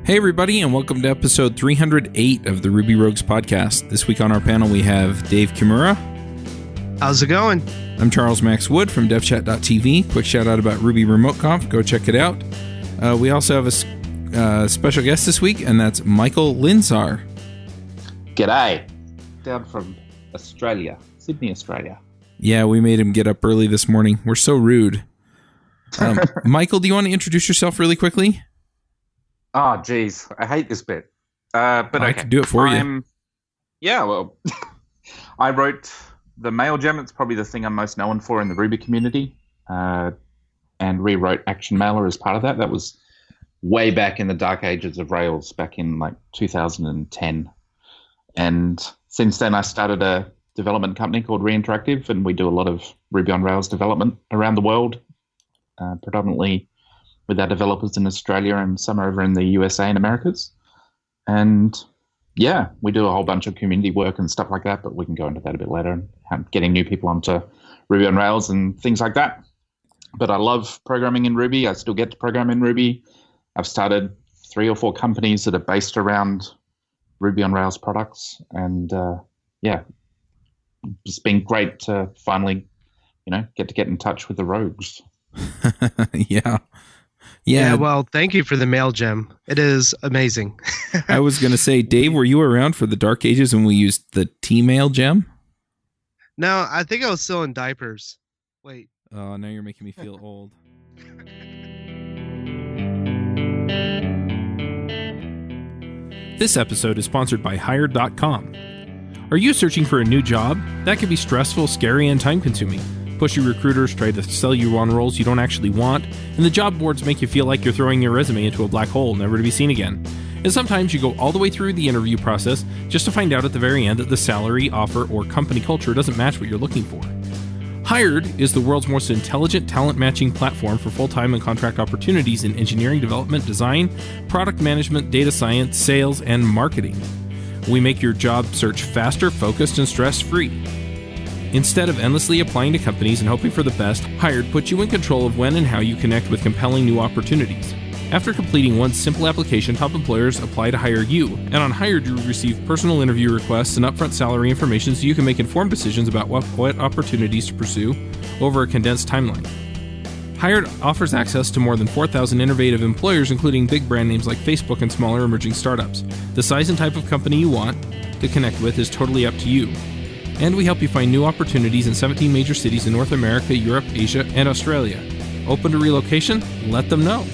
Hey everybody, and welcome to episode 308 of the Ruby Rogues podcast. This week on our panel we have Dave Kimura. How's it going? I'm Charles Max Wood from devchat.tv. Quick shout out about Ruby Remote Conf. Go check it out. We also have a special guest this week, and that's Mikel Lindsaar. G'day. Down from Australia, Sydney, Australia. Yeah, we made him get up early this morning. We're so rude. Mikel, do you want to introduce yourself really quickly? Oh, geez. I hate this bit. But okay. I can do it for you. Yeah, well, I wrote the mail gem. It's probably the thing I'm most known for in the Ruby community. And rewrote Action Mailer as part of that. That was way back in the dark ages of Rails, back in like 2010. And since then, I started a development company called Reinteractive, and we do a lot of Ruby on Rails development around the world, predominantly with our developers in Australia and some over in the USA and Americas. And yeah, we do a whole bunch of community work and stuff like that, but we can go into that a bit later, and getting new people onto Ruby on Rails and things like that. But I love programming in Ruby. I still get to program in Ruby. I've started 3 or 4 companies that are based around Ruby on Rails products. And yeah, it's been great to finally, get in touch with the rogues. Yeah, well, thank you for the mail gem. It is amazing. I was going to say, Dave, were you around for the dark ages when we used the TMail gem? No, I think I was still in diapers. Wait. Oh, now you're making me feel old. This episode is sponsored by Hired.com. Are you searching for a new job? That can be stressful, scary, and time-consuming. Pushy recruiters try to sell you on roles you don't actually want, and the job boards make you feel like you're throwing your resume into a black hole, never to be seen again. And sometimes you go all the way through the interview process just to find out at the very end that the salary, offer, or company culture doesn't match what you're looking for. Hired is the world's most intelligent talent matching platform for full-time and contract opportunities in engineering, development, design, product management, data science, sales, and marketing. We make your job search faster, focused, and stress-free. Instead of endlessly applying to companies and hoping for the best, Hired puts you in control of when and how you connect with compelling new opportunities. After completing one simple application, top employers apply to hire you, and on Hired you receive personal interview requests and upfront salary information so you can make informed decisions about what opportunities to pursue over a condensed timeline. Hired offers access to more than 4,000 innovative employers, including big brand names like Facebook and smaller emerging startups. The size and type of company you want to connect with is totally up to you. And we help you find new opportunities in 17 major cities in North America, Europe, Asia, and Australia. Open to relocation? Let them know.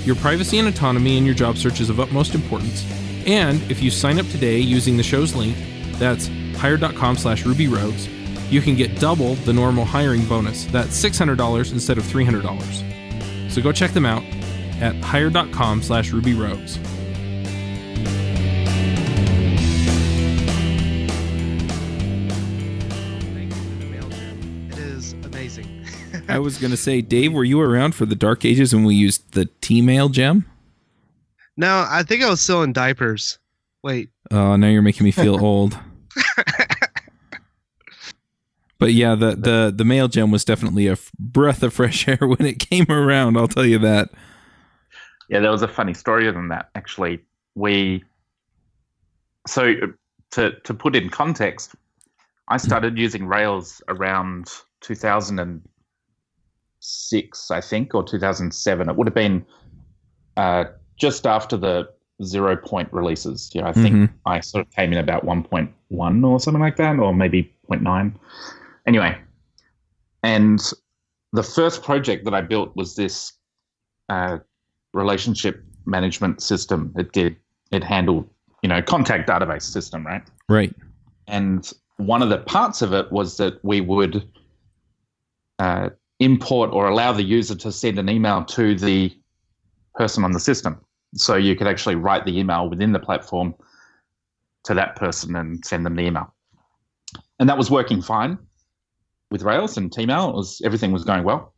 Your privacy and autonomy in your job search is of utmost importance. And if you sign up today using the show's link, that's hired.com/rubyrogues, you can get double the normal hiring bonus. That's $600 instead of $300. So go check them out at hired.com/rubyrogues. I was going to say, Dave, were you around for the dark ages when we used the TMail gem? No, I think I was still in diapers. Wait. Oh, now you're making me feel old. But yeah, the mail gem was definitely a breath of fresh air when it came around, I'll tell you that. Yeah, there was a funny story than that, actually. So to put in context, I started using Rails around 2006, I think, or 2007. It would have been just after the 0 point releases. I think I sort of came in about 1.1 or something like that, or maybe 0.9. Anyway, and the first project that I built was this relationship management system. It handled, contact database system, right? Right. And one of the parts of it was that we would import or allow the user to send an email to the person on the system. So you could actually write the email within the platform to that person and send them the email. And that was working fine with Rails and TMail. Everything was going well.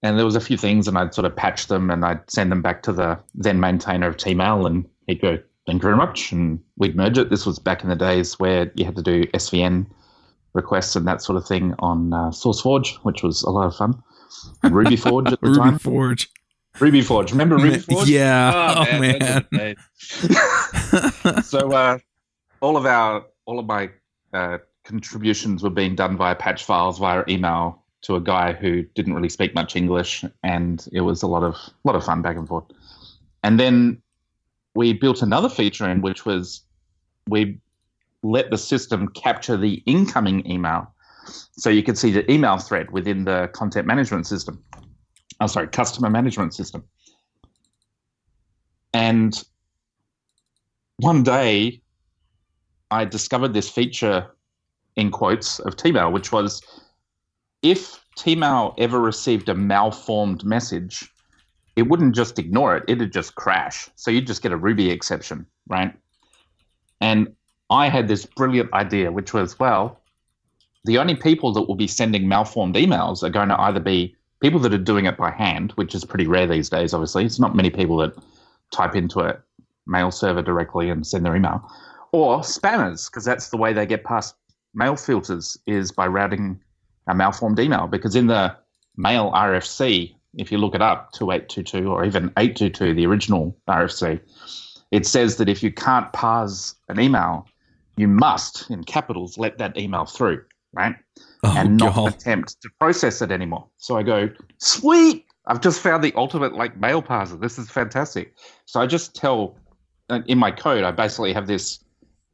And there was a few things, and I'd sort of patch them, and I'd send them back to the then maintainer of TMail, and he'd go, "Thank you very much," and we'd merge it. This was back in the days where you had to do SVN requests and that sort of thing on SourceForge, which was a lot of fun. And RubyForge at the time. RubyForge. Ruby Forge. Remember Ruby Forge? Yeah. Oh, man. So all of my contributions were being done via patch files via email to a guy who didn't really speak much English, and it was a lot of fun back and forth. And then we built another feature in which was we let the system capture the incoming email, so you could see the email thread within the content management system. Oh, sorry, customer management system. And one day I discovered this feature, in quotes, of TMail, which was if TMail ever received a malformed message, it wouldn't just ignore it, it'd just crash. So you'd just get a Ruby exception, right? And I had this brilliant idea, which was, well, the only people that will be sending malformed emails are going to either be people that are doing it by hand, which is pretty rare these days, obviously. It's not many people that type into a mail server directly and send their email, or spammers, because that's the way they get past mail filters, is by routing a malformed email. Because in the mail RFC, if you look it up, 2822 or even 822, the original RFC, it says that if you can't parse an email, you must, in capitals, let that email through, right? And not attempt to process it anymore. So I go, sweet, I've just found the ultimate mail parser. This is fantastic. So I just tell, in my code, I basically have this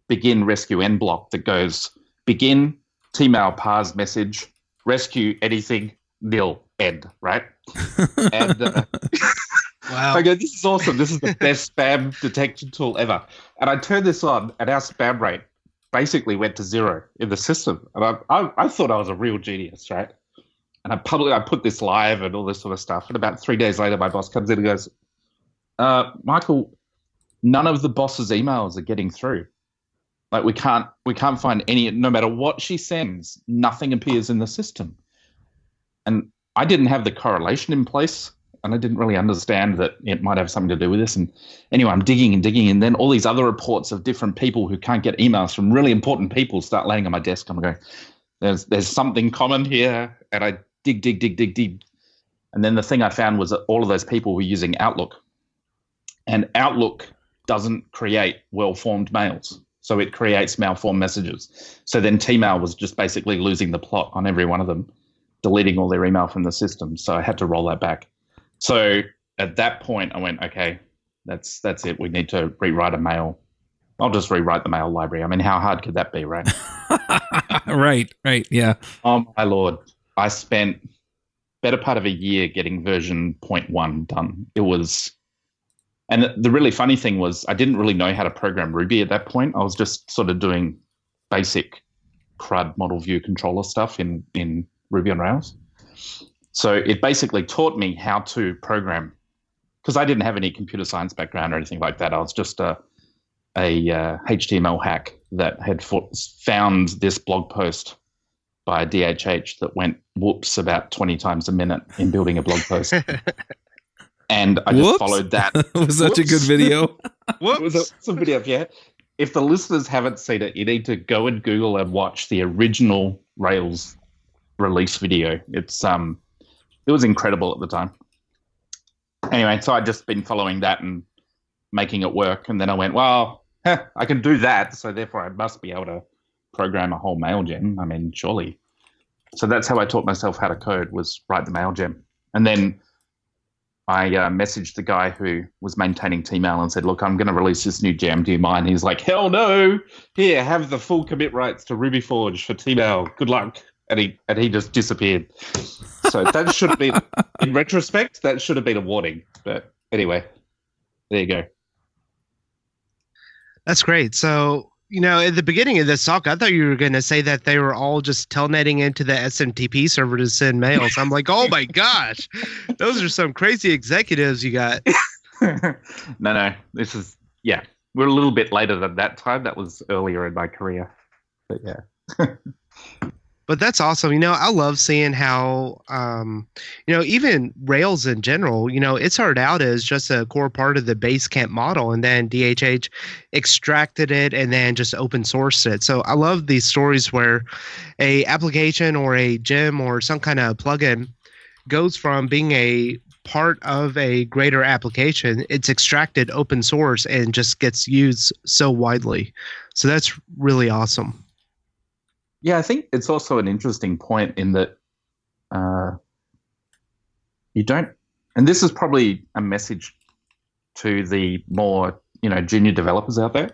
begin rescue end block that goes begin TMail parse message, rescue anything, nil, end, right? And wow. I go, this is awesome. This is the best spam detection tool ever. And I turned this on, and our spam rate basically went to 0 in the system. And I thought I was a real genius, right? And I put this live and all this sort of stuff. And about 3 days later, my boss comes in and goes, Michael, none of the boss's emails are getting through. We can't find any, no matter what she sends, nothing appears in the system. And I didn't have the correlation in place, and I didn't really understand that it might have something to do with this. And anyway, I'm digging, and then all these other reports of different people who can't get emails from really important people start laying on my desk. I'm going, there's something common here, and I dig. And then the thing I found was that all of those people were using Outlook, and Outlook doesn't create well-formed mails. So it creates malformed messages. So then TMail was just basically losing the plot on every one of them, deleting all their email from the system. So I had to roll that back. So at that point, I went, okay, that's it. We need to rewrite a mail. I'll just rewrite the mail library. I mean, how hard could that be, right? Right, yeah. Oh, my Lord. I spent better part of a year getting version 0.1 done. It was... And the really funny thing was I didn't really know how to program Ruby at that point. I was just sort of doing basic CRUD model view controller stuff in Ruby on Rails. So it basically taught me how to program, because I didn't have any computer science background or anything like that. I was just a HTML hack that had found this blog post by a DHH that went whoops about 20 times a minute in building a blog post. And I just followed that. Was such a good video. It was a video, yeah. If the listeners haven't seen it, you need to go and Google and watch the original Rails release video. It was incredible at the time. Anyway, so I'd just been following that and making it work. And then I went, well, I can do that. So therefore I must be able to program a whole mail gem. I mean, surely. So that's how I taught myself how to code, was write the mail gem. And then I messaged the guy who was maintaining TMail and said, look, I'm going to release this new gem. Do you mind? He's like, hell no. Here, have the full commit rights to Ruby Forge for TMail. Good luck. And he just disappeared. So that should have been, in retrospect, that should have been a warning. But anyway, there you go. That's great. So, at the beginning of this talk, I thought you were going to say that they were all just telnetting into the SMTP server to send mails. I'm like, oh my gosh, those are some crazy executives you got. No, this is, we're a little bit later than that time. That was earlier in my career. But yeah. But that's awesome. I love seeing how, even Rails in general, it started out as just a core part of the Basecamp model, and then DHH extracted it and then just open sourced it. So I love these stories where a application or a gem or some kind of plugin goes from being a part of a greater application, it's extracted open source and just gets used so widely. So that's really awesome. Yeah, I think it's also an interesting point in that you don't, and this is probably a message to the more, junior developers out there.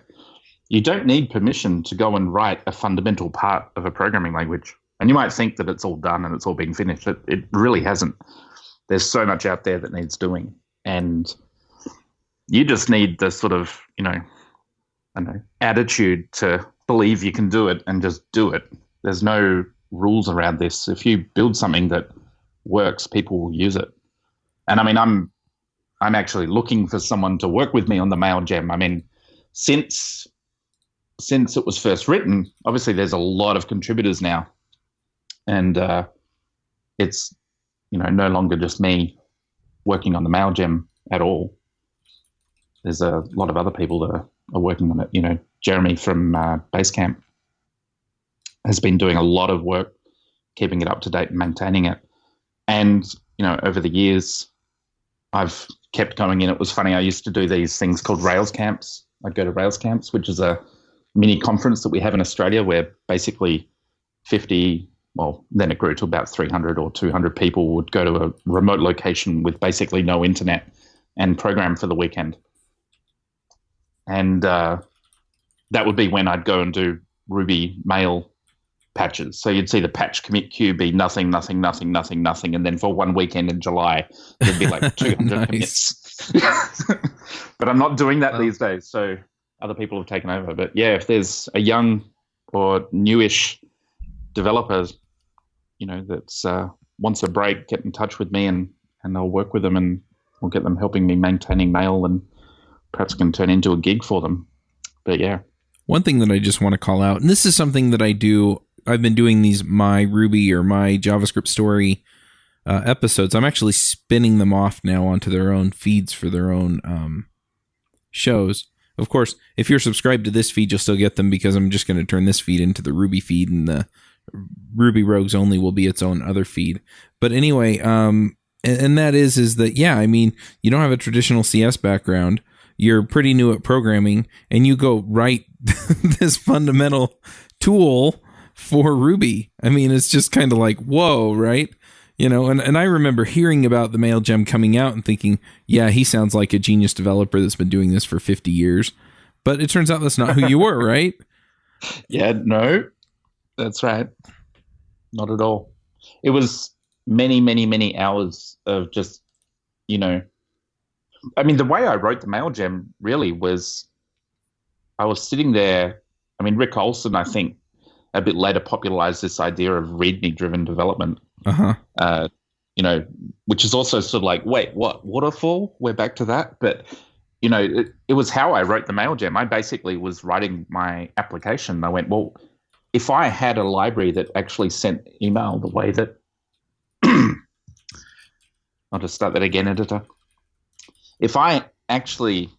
You don't need permission to go and write a fundamental part of a programming language. And you might think that it's all done and it's all been finished. It really hasn't. There's so much out there that needs doing. And you just need the sort of, attitude to believe you can do it and just do it. There's no rules around this. If you build something that works, people will use it. And I mean, I'm actually looking for someone to work with me on the MailGem. I mean, since it was first written, obviously there's a lot of contributors now. And it's, no longer just me working on the MailGem at all. There's a lot of other people that are working on it. Jeremy from Basecamp has been doing a lot of work keeping it up to date and maintaining it. And, over the years, I've kept going in. It was funny, I used to do these things called Rails camps. I'd go to Rails camps, which is a mini conference that we have in Australia where basically 50, well, then it grew to about 300 or 200 people would go to a remote location with basically no internet and program for the weekend. And that would be when I'd go and do Ruby mail patches. So you'd see the patch commit queue be nothing, nothing, nothing, nothing, nothing. And then for one weekend in July, there'd be like 200 commits. But I'm not doing that these days. So other people have taken over. But yeah, if there's a young or newish developer, that's wants a break, get in touch with me and I'll work with them and we'll get them helping me maintaining mail and perhaps can turn into a gig for them. But yeah. One thing that I just want to call out, and this is something that I do, I've been doing these My Ruby or My JavaScript Story episodes. I'm actually spinning them off now onto their own feeds for their own shows. Of course, if you're subscribed to this feed, you'll still get them because I'm just going to turn this feed into the Ruby feed and the Ruby Rogues Only will be its own other feed. But anyway, and that is that, yeah, I mean, you don't have a traditional CS background. You're pretty new at programming and you go write this fundamental tool for Ruby. I mean, it's just kind of like, whoa, right? And I remember hearing about the MailGem coming out and thinking, yeah, he sounds like a genius developer that's been doing this for 50 years. But it turns out that's not who you were, right? Yeah, no, that's right. Not at all. It was many, many, many hours of just, I mean, the way I wrote the MailGem really was I was sitting there. I mean, Rick Olson, I think, a bit later popularized this idea of README-driven development, which is also sort of like, wait, what, waterfall? We're back to that. But, it was how I wrote the MailGem. I basically was writing my application. I went, well, if I had a library that actually sent email the way that I'll just start that again, editor. If I actually,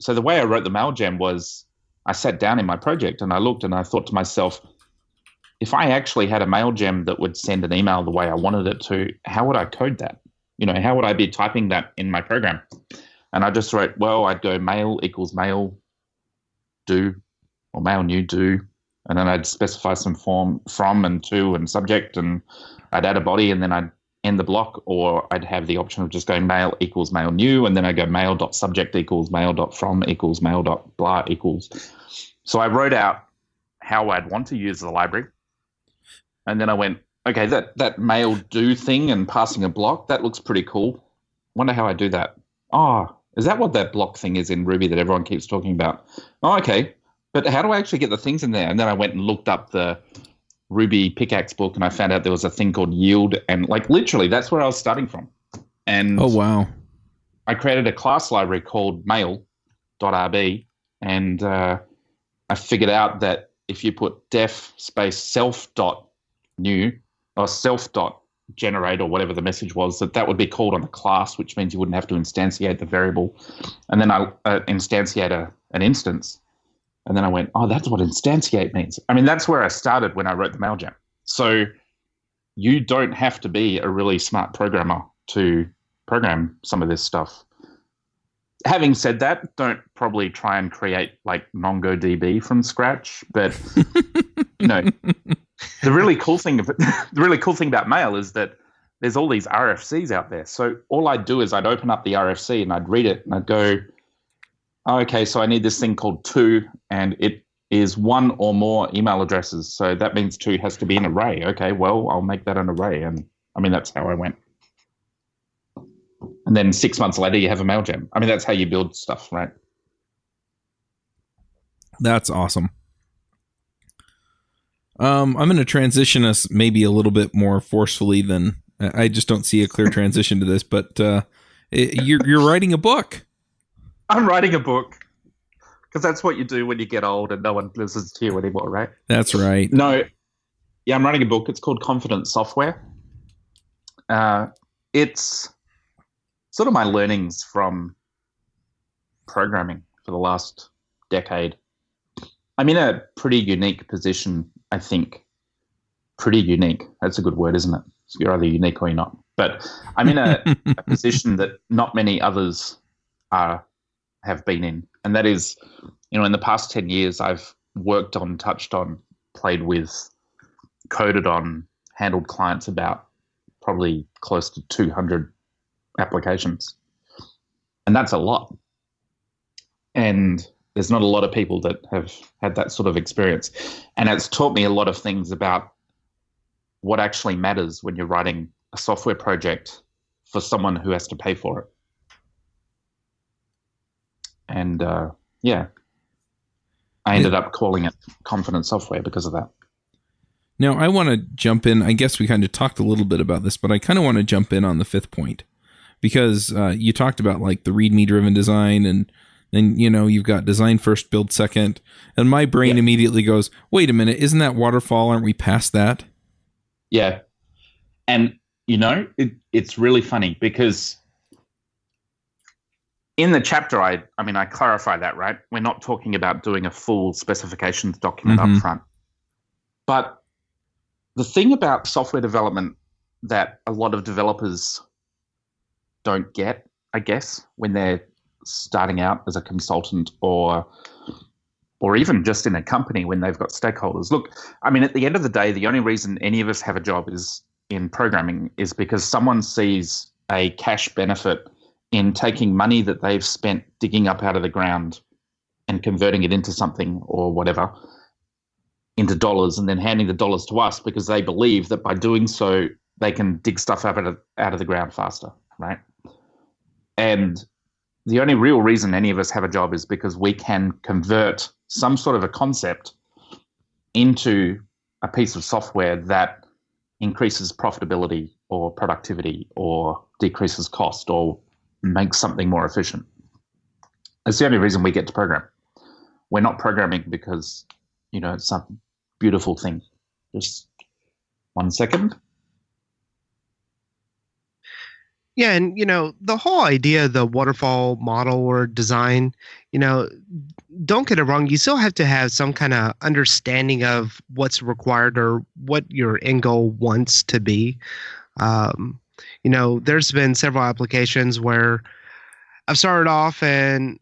so the way I wrote the MailGem was I sat down in my project and I looked and I thought to myself, if I actually had a MailGem that would send an email the way I wanted it to, how would I code that? How would I be typing that in my program? And I just wrote, well, I'd go mail equals mail do or mail new do. And then I'd specify some form from and to and subject, and I'd add a body, and then I'd end the block, or I'd have the option of just going mail equals mail new, and then I go mail.subject equals mail.from equals mail.blah equals. So I wrote out how I'd want to use the library. And then I went, okay, that mail do thing and passing a block, that looks pretty cool. Wonder how I do that. Oh, is that what that block thing is in Ruby that everyone keeps talking about? Oh, okay. But how do I actually get the things in there? And then I went and looked up the Ruby pickaxe book and I found out there was a thing called yield, and like literally that's where I was starting from. And oh wow, I created a class library called mail.rb, and I figured out that if you put def space self.new or self.generate or whatever the message was, that would be called on the class, which means you wouldn't have to instantiate the variable. And then I instantiate an instance. And then I went, oh, that's what instantiate means. I mean, that's where I started when I wrote the MailGem. So you don't have to be a really smart programmer to program some of this stuff. Having said that, don't probably try and create like MongoDB from scratch. But the really cool thing about Mail is that there's all these RFCs out there. So all I'd do is I'd open up the RFC and I'd read it and I'd go, oh, okay, so I need this thing called to, and it is one or more email addresses. So that means to has to be an array. Okay, well, I'll make that an array. And I mean, that's how I went. And then 6 months later, you have a mail gem. I mean, that's how you build stuff, right? That's awesome. I'm going to transition us maybe a little bit more forcefully than I just don't see a clear transition to this. But you're writing a book. I'm writing a book because that's what you do when you get old and no one listens to you anymore, right? That's right. No, yeah, I'm writing a book. It's called Confident Software. It's sort of my learnings from programming for the last decade. I'm in a pretty unique position, I think. Pretty unique. That's a good word, isn't it? So you're either unique or you're not. But I'm in a position that not many others have been in. And that is, in the past 10 years, I've worked on, touched on, played with, coded on, handled clients about probably close to 200 applications. And that's a lot. And there's not a lot of people that have had that sort of experience. And it's taught me a lot of things about what actually matters when you're writing a software project for someone who has to pay for it. And I ended up calling it Confident Software because of that. Now, I want to jump in. I guess we kind of talked a little bit about this, but I kind of want to jump in on the fifth point because you talked about like the README driven design and then, you've got design first, build second. And my brain immediately goes, wait a minute, isn't that waterfall? Aren't we past that? Yeah. And, it's really funny because in the chapter, I clarify that, right? We're not talking about doing a full specifications document up front. But the thing about software development that a lot of developers don't get, I guess, when they're starting out as a consultant or even just in a company when they've got stakeholders. Look, at the end of the day, the only reason any of us have a job is in programming is because someone sees a cash benefit in taking money that they've spent digging up out of the ground and converting it into something or whatever, into dollars, and then handing the dollars to us because they believe that by doing so, they can dig stuff up out of the ground faster, right? And the only real reason any of us have a job is because we can convert some sort of a concept into a piece of software that increases profitability or productivity or decreases cost or makes something more efficient. That's the only reason we get to program. We're not programming because, it's some beautiful thing. Just 1 second. Yeah, and the whole idea of the waterfall model or design, don't get it wrong, you still have to have some kind of understanding of what's required or what your end goal wants to be. There's been several applications where I've started off and,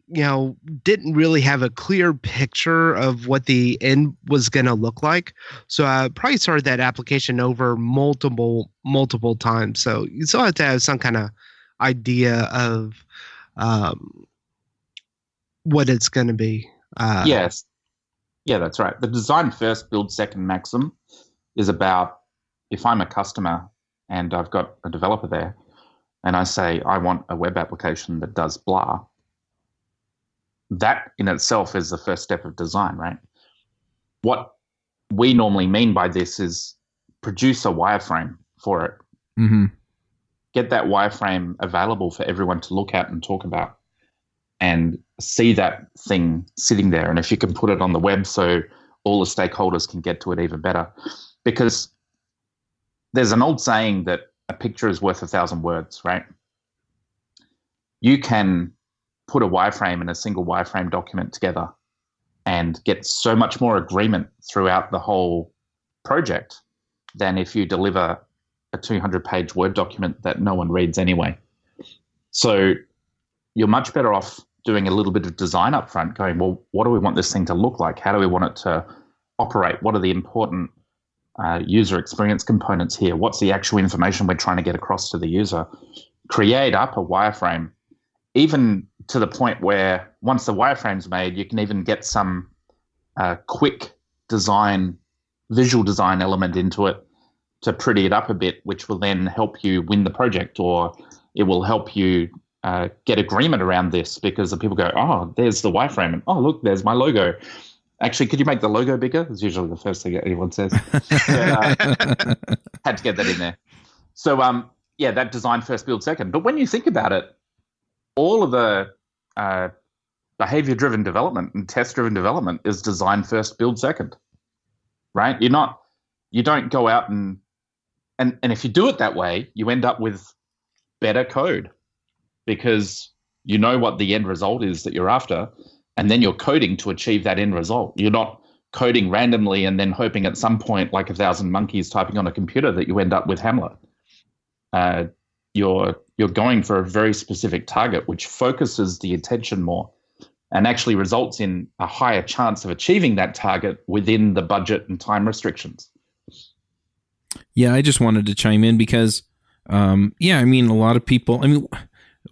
didn't really have a clear picture of what the end was going to look like. So I probably started that application over multiple times. So you still have to have some kind of idea of what it's going to be. Yes. Yeah, that's right. The design first, build second maxim is about if I'm a customer and I've got a developer there, and I say, I want a web application that does blah, that in itself is the first step of design, right? What we normally mean by this is produce a wireframe for it. Mm-hmm. Get that wireframe available for everyone to look at and talk about and see that thing sitting there. And if you can put it on the web so all the stakeholders can get to it even better. Because there's an old saying that a picture is worth 1,000 words, right? You can put a wireframe and a single wireframe document together and get so much more agreement throughout the whole project than if you deliver a 200-page Word document that no one reads anyway. So you're much better off doing a little bit of design up front, going, well, what do we want this thing to look like? How do we want it to operate? What are the important user experience components here? What's the actual information we're trying to get across to the user? Create up a wireframe, even to the point where once the wireframe's made, you can even get some quick design, visual design element into it to pretty it up a bit, which will then help you win the project, or it will help you get agreement around this, because the people go, oh, there's the wireframe, and oh, look, there's my logo. Actually, could you make the logo bigger? It's usually the first thing that anyone says. Had to get that in there. So, that design first, build second. But when you think about it, all of the behavior-driven development and test-driven development is design first, build second, right? You don't go out and if you do it that way, you end up with better code, because you know what the end result is that you're after, and then you're coding to achieve that end result. You're not coding randomly and then hoping at some point, like 1,000 monkeys typing on a computer, that you end up with Hamlet. You're going for a very specific target, which focuses the attention more and actually results in a higher chance of achieving that target within the budget and time restrictions. Yeah, I just wanted to chime in because, a lot of people,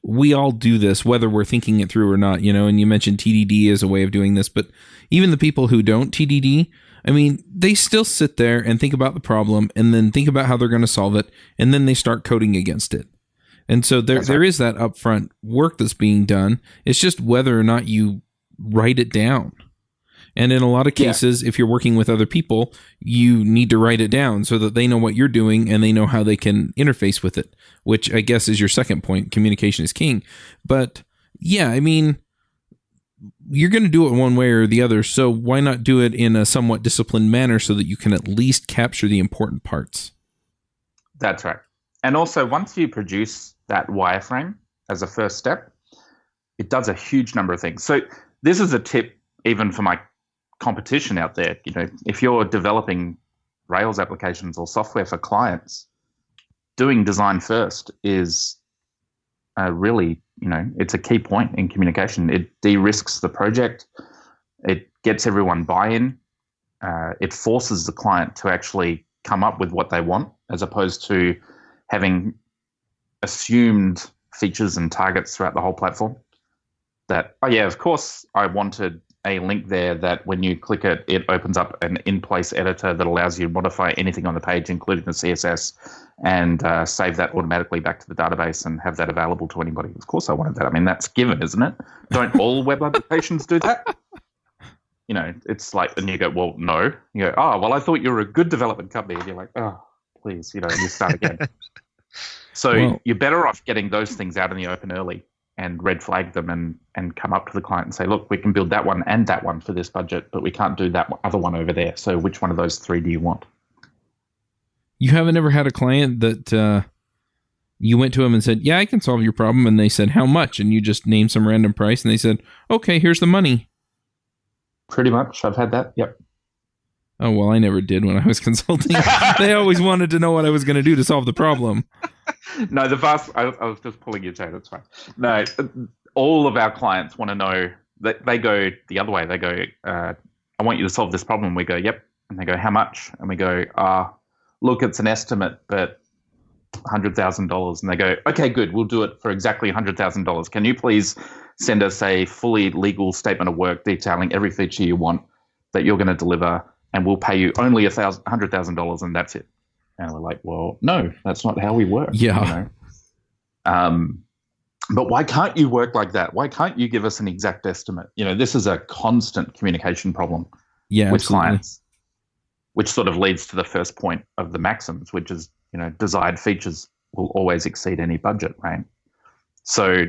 we all do this, whether we're thinking it through or not, and you mentioned TDD as a way of doing this, but even the people who don't TDD, they still sit there and think about the problem and then think about how they're going to solve it, and then they start coding against it. And so there is that upfront work that's being done. It's just whether or not you write it down. And in a lot of cases, if you're working with other people, you need to write it down so that they know what you're doing and they know how they can interface with it, which I guess is your second point. Communication is king. But yeah, you're going to do it one way or the other. So why not do it in a somewhat disciplined manner so that you can at least capture the important parts? That's right. And also, once you produce that wireframe as a first step, it does a huge number of things. So this is a tip even for my competition out there. If you're developing Rails applications or software for clients, doing design first is really, it's a key point in communication. It de-risks the project. It gets everyone buy-in. It forces the client to actually come up with what they want, as opposed to having assumed features and targets throughout the whole platform. That, oh yeah, of course I wanted a link there that when you click it, it opens up an in-place editor that allows you to modify anything on the page, including the CSS, and save that automatically back to the database and have that available to anybody. Of course I wanted that. That's given, isn't it? Don't all web applications do that? It's like, and you go, well, no. You go, oh, well, I thought you were a good development company. And you're like, oh, please, and you start again. So you're better off getting those things out in the open early and red flag them and come up to the client and say, look, we can build that one and that one for this budget, but we can't do that other one over there. So which one of those three do you want? You haven't ever had a client that you went to them and said, yeah, I can solve your problem. And they said, how much? And you just named some random price and they said, okay, here's the money. Pretty much. I've had that. Yep. Oh, well, I never did when I was consulting. They always wanted to know what I was going to do to solve the problem. No, I was just pulling your chain. That's fine. No, all of our clients want to know that they go the other way. They go, I want you to solve this problem. We go, yep. And they go, how much? And we go, look, it's an estimate, but $100,000. And they go, okay, good. We'll do it for exactly $100,000. Can you please send us a fully legal statement of work detailing every feature you want that you're going to deliver, and we'll pay you only $100,000 and that's it. And we're like, well, no, that's not how we work. Yeah. But why can't you work like that? Why can't you give us an exact estimate? This is a constant communication problem with absolutely. Clients, which sort of leads to the first point of the maxims, which is, desired features will always exceed any budget, right? So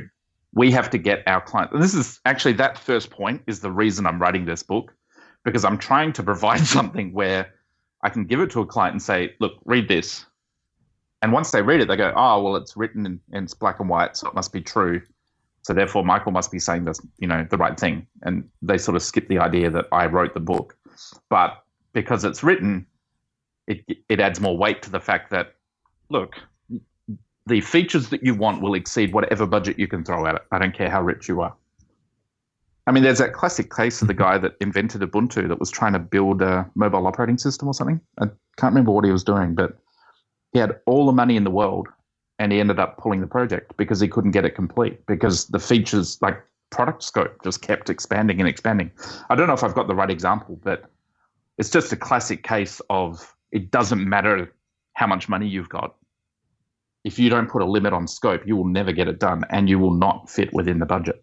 we have to get our client, and this is actually, that first point is the reason I'm writing this book, because I'm trying to provide something where I can give it to a client and say, look, read this. And once they read it, they go, oh, well, it's written and it's black and white, so it must be true. So therefore, Michael must be saying this, the right thing. And they sort of skip the idea that I wrote the book. But because it's written, it adds more weight to the fact that, look, the features that you want will exceed whatever budget you can throw at it. I don't care how rich you are. I mean, there's that classic case of the guy that invented Ubuntu that was trying to build a mobile operating system or something. I can't remember what he was doing, but he had all the money in the world and he ended up pulling the project because he couldn't get it complete because the features, like product scope, just kept expanding and expanding. I don't know if I've got the right example, but it's just a classic case of it doesn't matter how much money you've got. If you don't put a limit on scope, you will never get it done and you will not fit within the budget.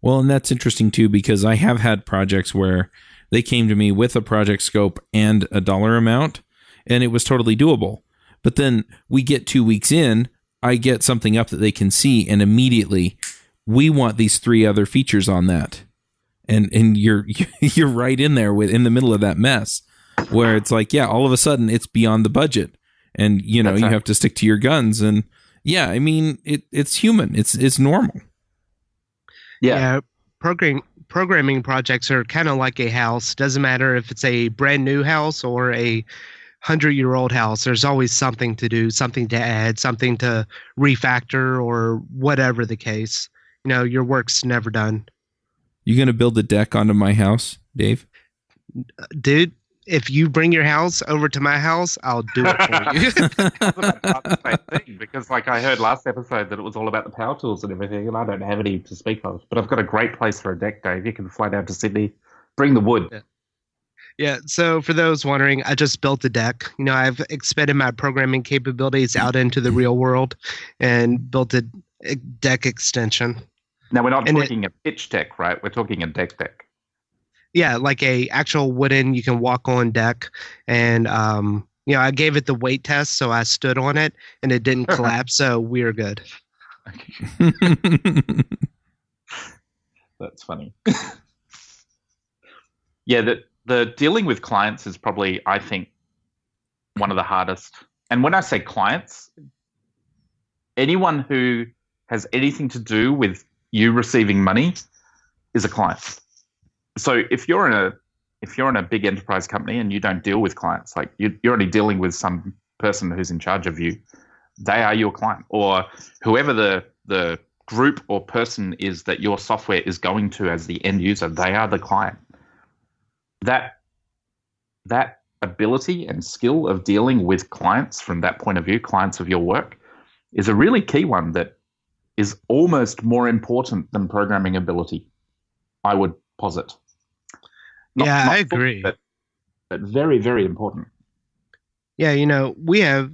Well, and that's interesting too, because I have had projects where they came to me with a project scope and a dollar amount, and it was totally doable. But then we get 2 weeks in, I get something up that they can see, and immediately we want these 3 other features on that. And you're right in there in the middle of that mess where it's like, yeah, all of a sudden it's beyond the budget. And, you have to stick to your guns. And yeah, I mean, it's human. It's normal. Yeah. Programming projects are kind of like a house. Doesn't matter if it's a brand new house or a 100-year-old house. There's always something to do, something to add, something to refactor, or whatever the case. Your work's never done. You going to build a deck onto my house, Dave? Dude, if you bring your house over to my house, I'll do it for you. the same thing, because like I heard last episode that it was all about the power tools and everything, and I don't have any to speak of. But I've got a great place for a deck, Dave. You can fly down to Sydney, bring the wood. Yeah, so for those wondering, I just built a deck. I've expanded my programming capabilities out into the real world and built a deck extension. Now, we're not talking a pitch deck, right? We're talking a deck. Yeah, like a actual wooden, you can walk on deck. And, I gave it the weight test, so I stood on it, and it didn't collapse, so we were good. That's funny. Yeah, the dealing with clients is probably, I think, one of the hardest. And when I say clients, anyone who has anything to do with you receiving money is a client. So if you're in a big enterprise company and you don't deal with clients, like you're only dealing with some person who's in charge of you, they are your client, or whoever the group or person is that your software is going to as the end user, they are the client. That ability and skill of dealing with clients from that point of view, clients of your work, is a really key one that is almost more important than programming ability, I would posit. Not I agree. But very, very important. Yeah, we have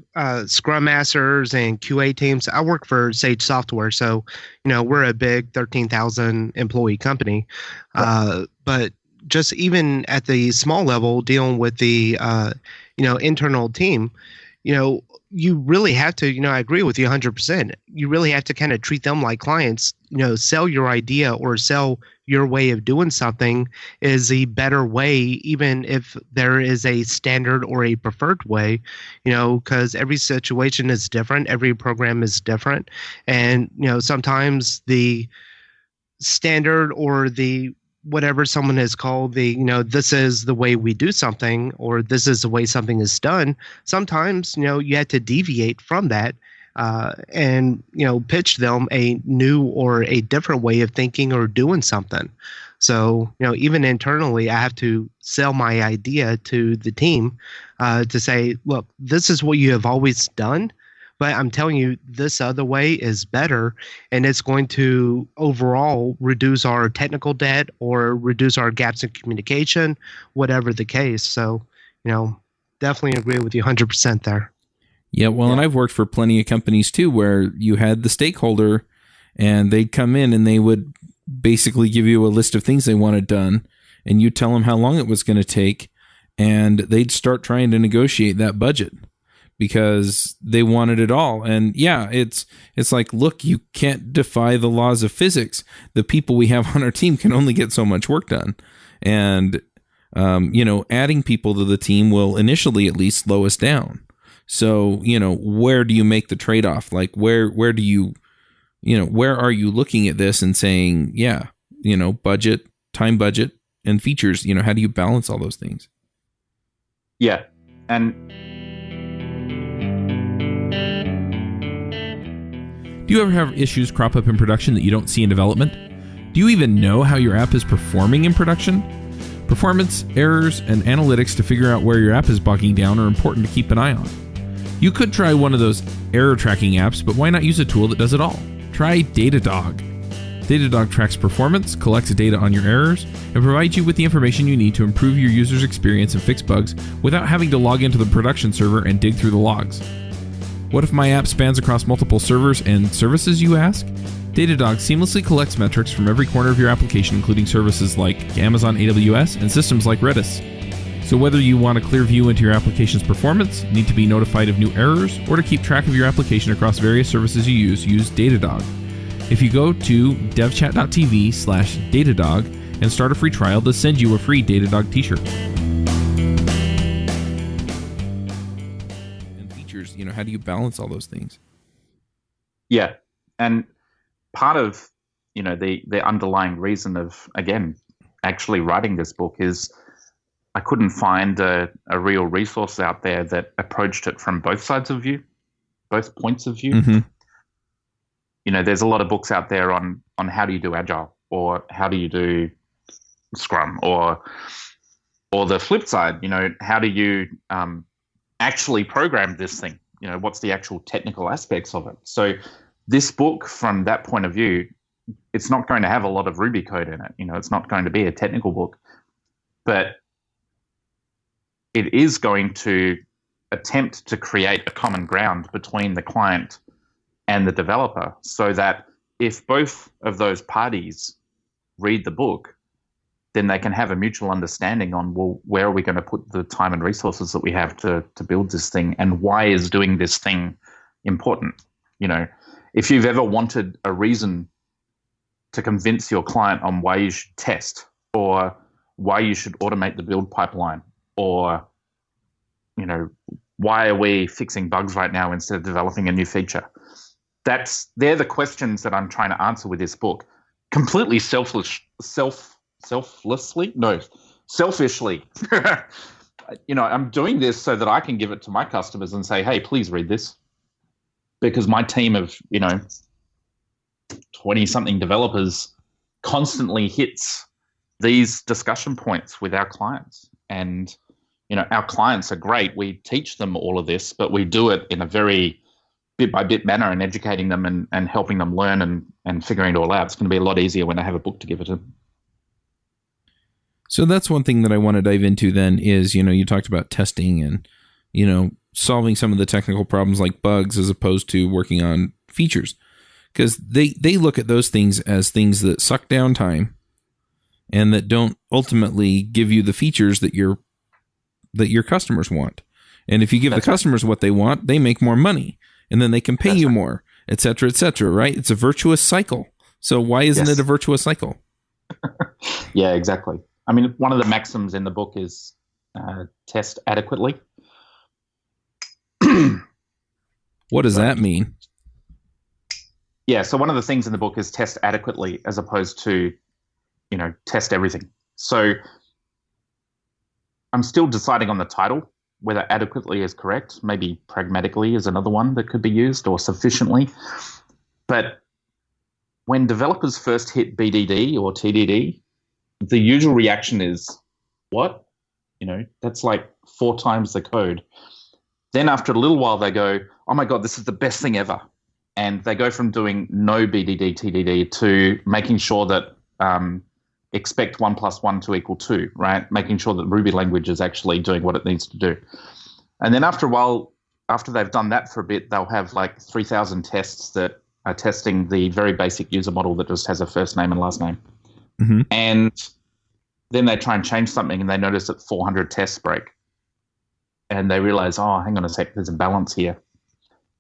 Scrum Masters and QA teams. I work for Sage Software, so, we're a big 13,000 employee company. Right. But just even at the small level, dealing with the, internal team, you really have to, I agree with you 100%. You really have to kind of treat them like clients, sell your idea or sell your way of doing something is a better way, even if there is a standard or a preferred way, because every situation is different. Every program is different. And, sometimes the standard or the whatever someone has called this is the way we do something, or this is the way something is done. Sometimes, you have to deviate from that and, pitch them a new or a different way of thinking or doing something. So, even internally, I have to sell my idea to the team to say, look, this is what you have always done. But I'm telling you, this other way is better, and it's going to overall reduce our technical debt or reduce our gaps in communication, whatever the case. So, definitely agree with you 100% there. Yeah, well, and I've worked for plenty of companies too where you had the stakeholder and they'd come in and they would basically give you a list of things they wanted done, and you tell them how long it was going to take, and they'd start trying to negotiate that budget, because they wanted it all. And yeah, it's like, look, you can't defy the laws of physics. The people we have on our team can only get so much work done. And, adding people to the team will initially at least slow us down. So, where do you make the trade-off? Like, where do you, where are you looking at this and saying, yeah, budget, time budget, and features, how do you balance all those things? Yeah. And Do you ever have issues crop up in production that you don't see in development? Do you even know how your app is performing in production? Performance, errors, and analytics to figure out where your app is bogging down are important to keep an eye on. You could try one of those error tracking apps, but why not use a tool that does it all? Try Datadog. Datadog tracks performance, collects data on your errors, and provides you with the information you need to improve your user's experience and fix bugs without having to log into the production server and dig through the logs. What if my app spans across multiple servers and services, you ask? Datadog seamlessly collects metrics from every corner of your application, including services like Amazon AWS and systems like Redis. So whether you want a clear view into your application's performance, need to be notified of new errors, or to keep track of your application across various services you use Datadog. If you go to devchat.tv/Datadog and start a free trial, they'll send you a free Datadog t-shirt. And features, how do you balance all those things? Yeah. And part of, the underlying reason of, again, actually writing this book is I couldn't find a real resource out there that approached it from both sides of view, both points of view. Mm-hmm. There's a lot of books out there on how do you do Agile, or how do you do Scrum, or the flip side, how do you actually program this thing? What's the actual technical aspects of it? So this book, from that point of view, it's not going to have a lot of Ruby code in it. It's not going to be a technical book, but it is going to attempt to create a common ground between the client and the developer, so that if both of those parties read the book, then they can have a mutual understanding on, well, where are we going to put the time and resources that we have to build this thing, and why is doing this thing important? If you've ever wanted a reason to convince your client on why you should test, or why you should automate the build pipeline, or, why are we fixing bugs right now instead of developing a new feature? They're the questions that I'm trying to answer with this book, completely selfishly. I'm doing this so that I can give it to my customers and say, hey, please read this, because my team of 20-something developers constantly hits these discussion points with our clients. And our clients are great. We teach them all of this, but we do it in a very bit by bit manner, and educating them and helping them learn and figuring it all out. It's going to be a lot easier when I have a book to give it to them. So that's one thing that I want to dive into then is, you talked about testing and, solving some of the technical problems like bugs as opposed to working on features. Because they look at those things as things that suck down time and that don't ultimately give you the features that your customers want. And if you give the customers what they want, they make more money. And then they can pay you more, et cetera, right? It's a virtuous cycle. So why isn't it a virtuous cycle? Yeah, exactly. I mean, one of the maxims in the book is test adequately. What does that mean? Yeah, so one of the things in the book is test adequately as opposed to, test everything. So I'm still deciding on the title, whether adequately is correct. Maybe pragmatically is another one that could be used, or sufficiently. But when developers first hit BDD or TDD, the usual reaction is, what? That's like 4 times the code. Then after a little while, they go, oh my God, this is the best thing ever. And they go from doing no BDD, TDD to making sure that expect 1 + 1 to equal 2, right? Making sure that Ruby language is actually doing what it needs to do. And then after a while, after they've done that for a bit, they'll have like 3,000 tests that are testing the very basic user model that just has a first name and last name. Mm-hmm. And then they try and change something and they notice that 400 tests break. And they realize, oh, hang on a sec, there's a balance here.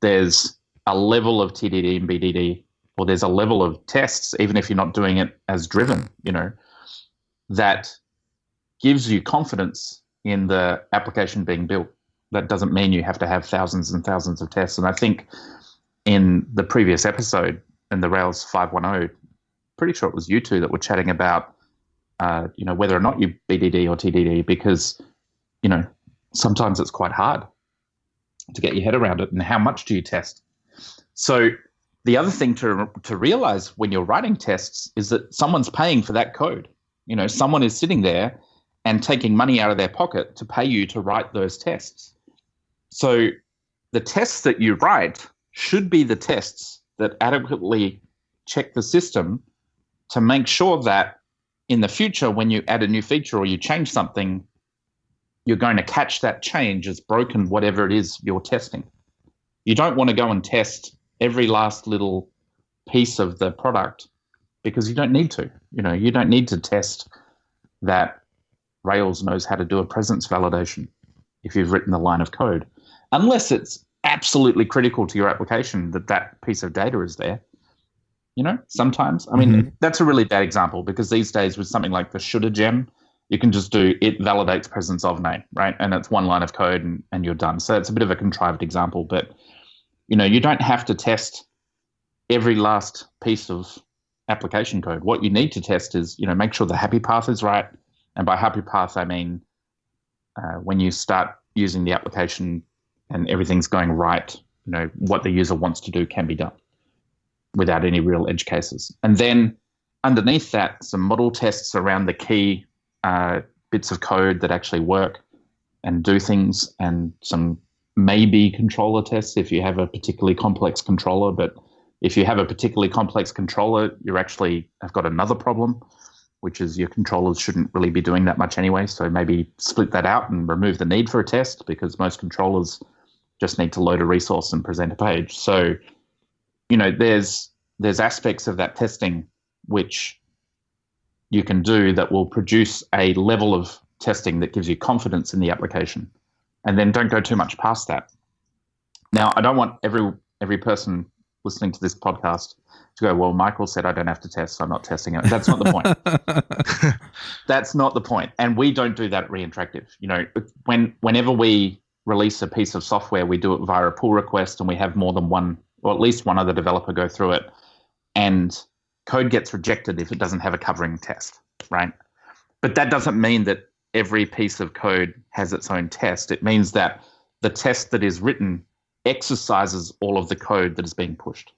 There's a level of TDD and BDD, or there's a level of tests, even if you're not doing it as driven, that gives you confidence in the application being built. That doesn't mean you have to have thousands and thousands of tests. And I think in the previous episode, in the Rails 5.10, pretty sure it was you two that were chatting about, whether or not you BDD or TDD, because, sometimes it's quite hard to get your head around it. And how much do you test? So The other thing to realize when you're writing tests is that someone's paying for that code. Someone is sitting there and taking money out of their pocket to pay you to write those tests. So the tests that you write should be the tests that adequately check the system to make sure that in the future, when you add a new feature or you change something, you're going to catch that change as broken, whatever it is you're testing. You don't want to go and test every last little piece of the product because you don't need to. You don't need to test that Rails knows how to do a presence validation if you've written the line of code, unless it's absolutely critical to your application that piece of data is there. Sometimes. I mean, that's a really bad example because these days with something like the shoulda gem, you can just do it validates presence of name, right? And it's one line of code and you're done. So it's a bit of a contrived example, but you don't have to test every last piece of application code. What you need to test is, make sure the happy path is right. And by happy path, I mean, when you start using the application and everything's going right, what the user wants to do can be done without any real edge cases. And then underneath that, some model tests around the key bits of code that actually work and do things, and some maybe controller tests if you have a particularly complex controller. But if you have a particularly complex controller, you actually have got another problem, which is your controllers shouldn't really be doing that much anyway. So maybe split that out and remove the need for a test, because most controllers just need to load a resource and present a page. So, there's aspects of that testing which you can do that will produce a level of testing that gives you confidence in the application. And then don't go too much past that. Now, I don't want every person listening to this podcast to go, well, Michael said I don't have to test, so I'm not testing it. That's not the point. That's not the point. And we don't do that at Reinteractive. Whenever we release a piece of software, we do it via a pull request, and we have more than one, or at least one other developer go through it. And code gets rejected if it doesn't have a covering test, right? But that doesn't mean that every piece of code has its own test. It means that the test that is written exercises all of the code that is being pushed.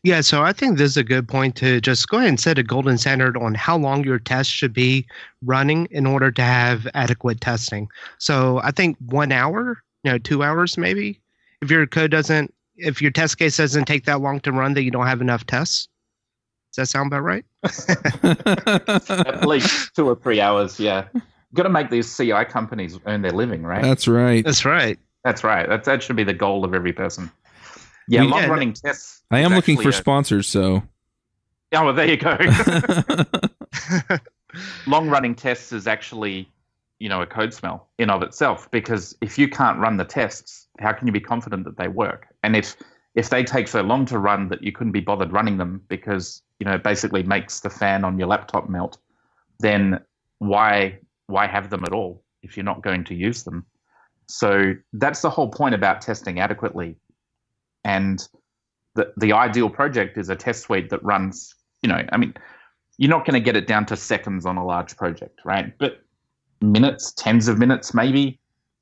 Yeah, so I think this is a good point to just go ahead and set a golden standard on how long your test should be running in order to have adequate testing. So I think 1 hour, 2 hours maybe. If your test case doesn't take that long to run, that you don't have enough tests. Does that sound about right? At least 2 or 3 hours, yeah. You've got to make these CI companies earn their living, right? That's right. That's right. That's right. That should be the goal of every person. Yeah, long-running tests. I am looking for sponsors, so. Oh, well, there you go. Long-running tests is actually, a code smell in of itself, because if you can't run the tests, how can you be confident that they work? And if they take so long to run that you couldn't be bothered running them because, it basically makes the fan on your laptop melt, then why have them at all if you're not going to use them? So that's the whole point about testing adequately. And the ideal project is a test suite that runs, you're not going to get it down to seconds on a large project, right? But minutes, tens of minutes, maybe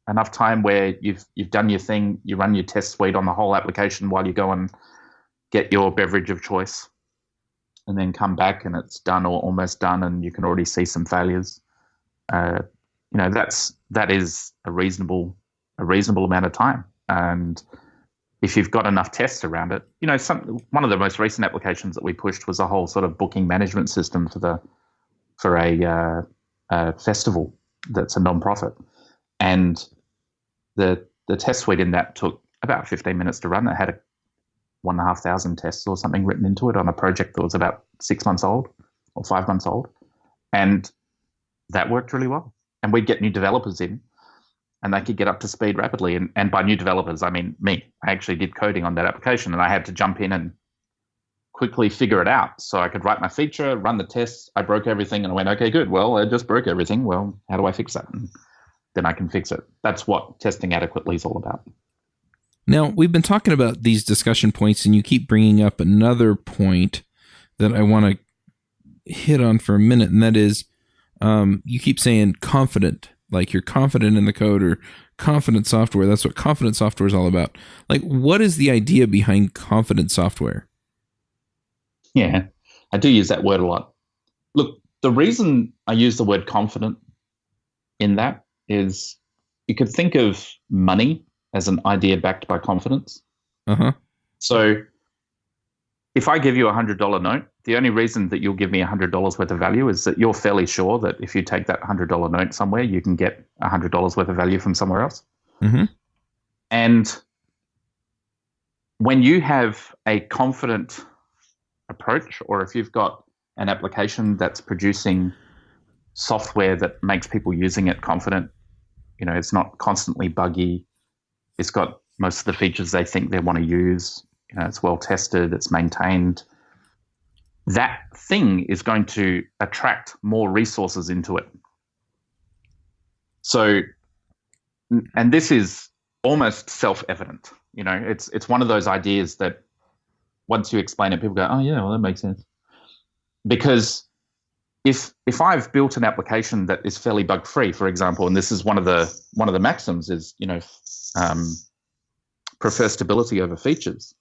enough time where you've done your thing, you run your test suite on the whole application while you go and get your beverage of choice, and then come back and it's done or almost done, and you can already see some failures. That is a reasonable amount of time. And if you've got enough tests around it, one of the most recent applications that we pushed was a whole sort of booking management system for a festival that's a non-profit. And the test suite in that took about 15 minutes to run. It had 1,500 tests or something written into it on a project that was about 6 months old or 5 months old. And that worked really well. And we'd get new developers in, and they could get up to speed rapidly. And by new developers, I mean me. I actually did coding on that application, and I had to jump in and quickly figure it out. So I could write my feature, run the tests. I broke everything, and I went, okay, good. Well, I just broke everything. Well, how do I fix that? And then I can fix it. That's what testing adequately is all about. Now, we've been talking about these discussion points, and you keep bringing up another point that I want to hit on for a minute, and that is you keep saying confident like you're confident in the code or confident software. That's what confident software is all about. Like, what is the idea behind confident software? Yeah, I do use that word a lot. Look, the reason I use the word confident in that is you could think of money as an idea backed by confidence. Uh-huh. So if I give you $100 note, the only reason that you'll give me $100 worth of value is that you're fairly sure that if you take that $100 note somewhere, you can get $100 worth of value from somewhere else. Mm-hmm. And when you have a confident approach, or if you've got an application that's producing software that makes people using it confident, it's not constantly buggy, it's got most of the features they think they want to use, it's well tested, it's maintained, that thing is going to attract more resources into it. So, and this is almost self-evident. It's one of those ideas that once you explain it, people go, oh yeah, well, that makes sense. Because if I've built an application that is fairly bug-free, for example, and this is one of the maxims is, prefer stability over features.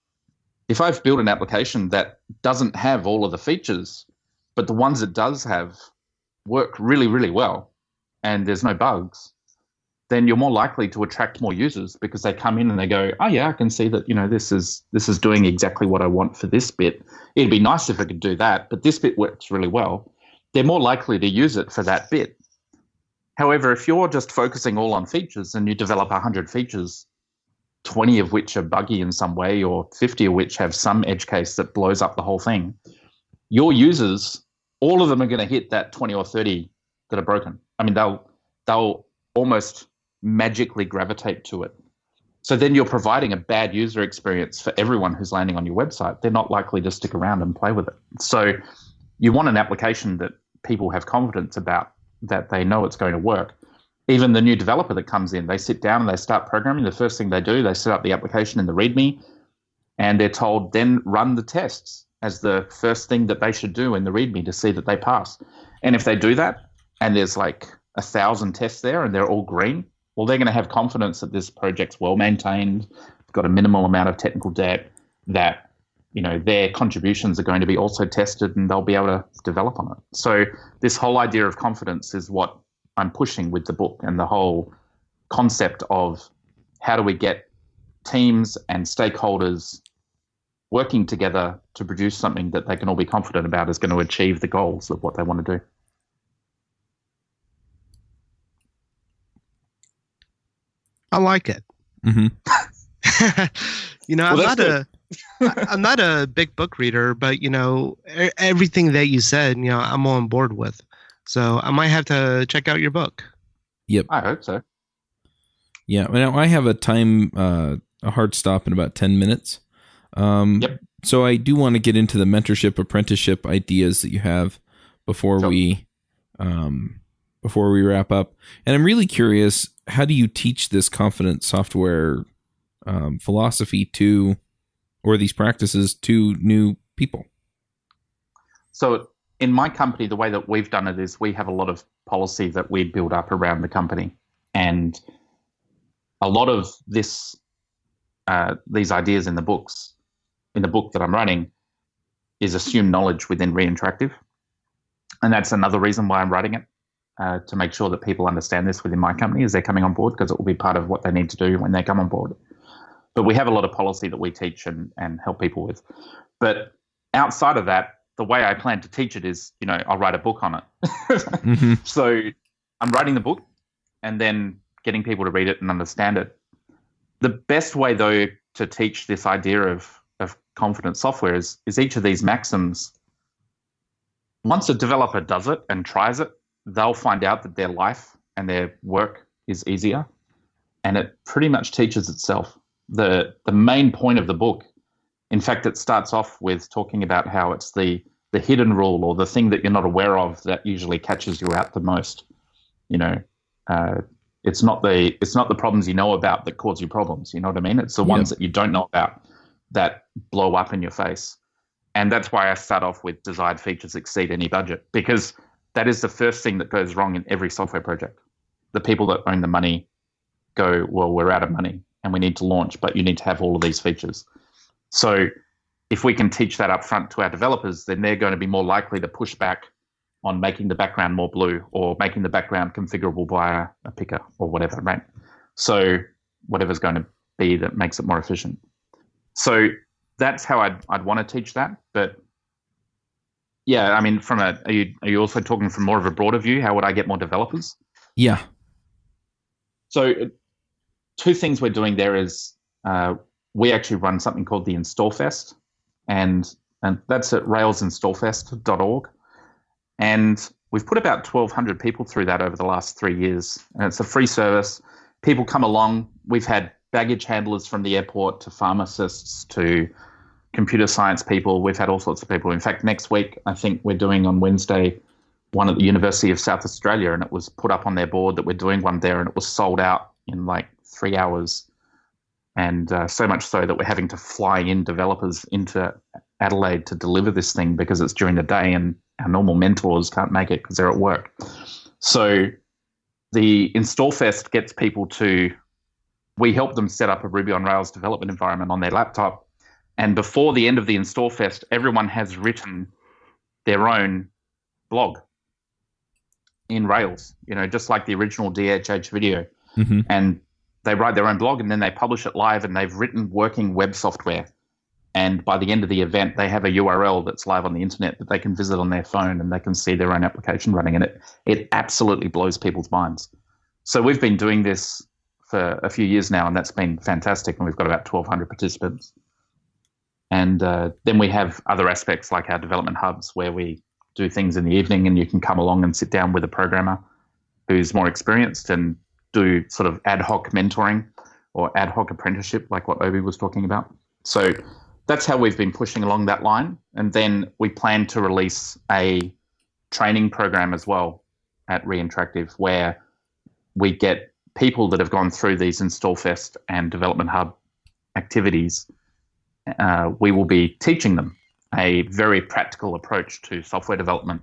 If I've built an application that doesn't have all of the features, but the ones it does have work really, really well, and there's no bugs, then you're more likely to attract more users because they come in and they go, oh yeah, I can see that, this is doing exactly what I want for this bit. It'd be nice if I could do that, but this bit works really well. They're more likely to use it for that bit. However, if you're just focusing all on features and you develop 100 features, 20 of which are buggy in some way, or 50 of which have some edge case that blows up the whole thing, your users, all of them are going to hit that 20 or 30 that are broken. I mean, they'll almost magically gravitate to it. So then you're providing a bad user experience for everyone who's landing on your website. They're not likely to stick around and play with it. So you want an application that people have confidence about, that they know it's going to work. Even the new developer that comes in, they sit down and they start programming. The first thing they do, they set up the application in the README, and they're told then run the tests as the first thing that they should do in the README to see that they pass. And if they do that, and there's like 1,000 tests there and they're all green, well, they're going to have confidence that this project's well maintained, got a minimal amount of technical debt, that their contributions are going to be also tested and they'll be able to develop on it. So this whole idea of confidence is what I'm pushing with the book, and the whole concept of how do we get teams and stakeholders working together to produce something that they can all be confident about is going to achieve the goals of what they want to do. I like it. Mm-hmm. I'm not a big book reader, but everything that you said, I'm on board with. So I might have to check out your book. Yep. I hope so. Yeah. Now I have a hard stop in about 10 minutes. Yep. So I do want to get into the mentorship, apprenticeship ideas that you have before we wrap up. And I'm really curious, how do you teach this confident software philosophy or these practices to new people? So in my company, the way that we've done it is we have a lot of policy that we build up around the company. And a lot of these ideas in the book that I'm writing, is assumed knowledge within Reinteractive. And that's another reason why I'm writing it, to make sure that people understand this within my company as they're coming on board, because it will be part of what they need to do when they come on board. But we have a lot of policy that we teach and help people with. But outside of that, the way I plan to teach it is, I'll write a book on it. Mm-hmm. So I'm writing the book and then getting people to read it and understand it. The best way, though, to teach this idea of confident software is each of these maxims. Once a developer does it and tries it, they'll find out that their life and their work is easier, and it pretty much teaches itself. The main point of the book, in fact, it starts off with talking about how it's the hidden rule, or the thing that you're not aware of, that usually catches you out the most. It's not the problems you know about that cause you problems. You know what I mean? It's the ones that you don't know about that blow up in your face. And that's why I start off with desired features exceed any budget, because that is the first thing that goes wrong in every software project. the people that own the money go, well, we're out of money and we need to launch, but you need to have all of these features. So if we can teach that up front to our developers, then they're going to be more likely to push back on making the background more blue or making the background configurable via a picker or whatever, right? So whatever's going to be that makes it more efficient. So that's how I'd want to teach that. But yeah, I mean, are you also talking from more of a broader view? How would I get more developers? Yeah. So two things we're doing there is we actually run something called the Install Fest, and that's at railsinstallfest.org. And we've put about 1,200 people through that over the last 3 years. And it's a free service. People come along. We've had baggage handlers from the airport to pharmacists to computer science people. We've had all sorts of people. In fact, next week, I think we're doing on Wednesday one at the University of South Australia, and it was put up on their board that we're doing one there, and it was sold out in like 3 hours. And so much so that we're having to fly in developers into Adelaide to deliver this thing because it's during the day and our normal mentors can't make it because they're at work. So the Install Fest gets people we help them set up a Ruby on Rails development environment on their laptop. And before the end of the Install Fest, everyone has written their own blog in Rails, just like the original DHH video. Mm-hmm. And they write their own blog and then they publish it live, and they've written working web software. And by the end of the event, they have a URL that's live on the internet that they can visit on their phone, and they can see their own application running. And it absolutely blows people's minds. So we've been doing this for a few years now, and that's been fantastic. And we've got about 1,200 participants. And then we have other aspects like our development hubs where we do things in the evening, and you can come along and sit down with a programmer who's more experienced and do sort of ad hoc mentoring or ad hoc apprenticeship like what Obi was talking about. So that's how we've been pushing along that line. And then we plan to release a training program as well at Reinteractive where we get people that have gone through these Install Fest and Development Hub activities. We will be teaching them a very practical approach to software development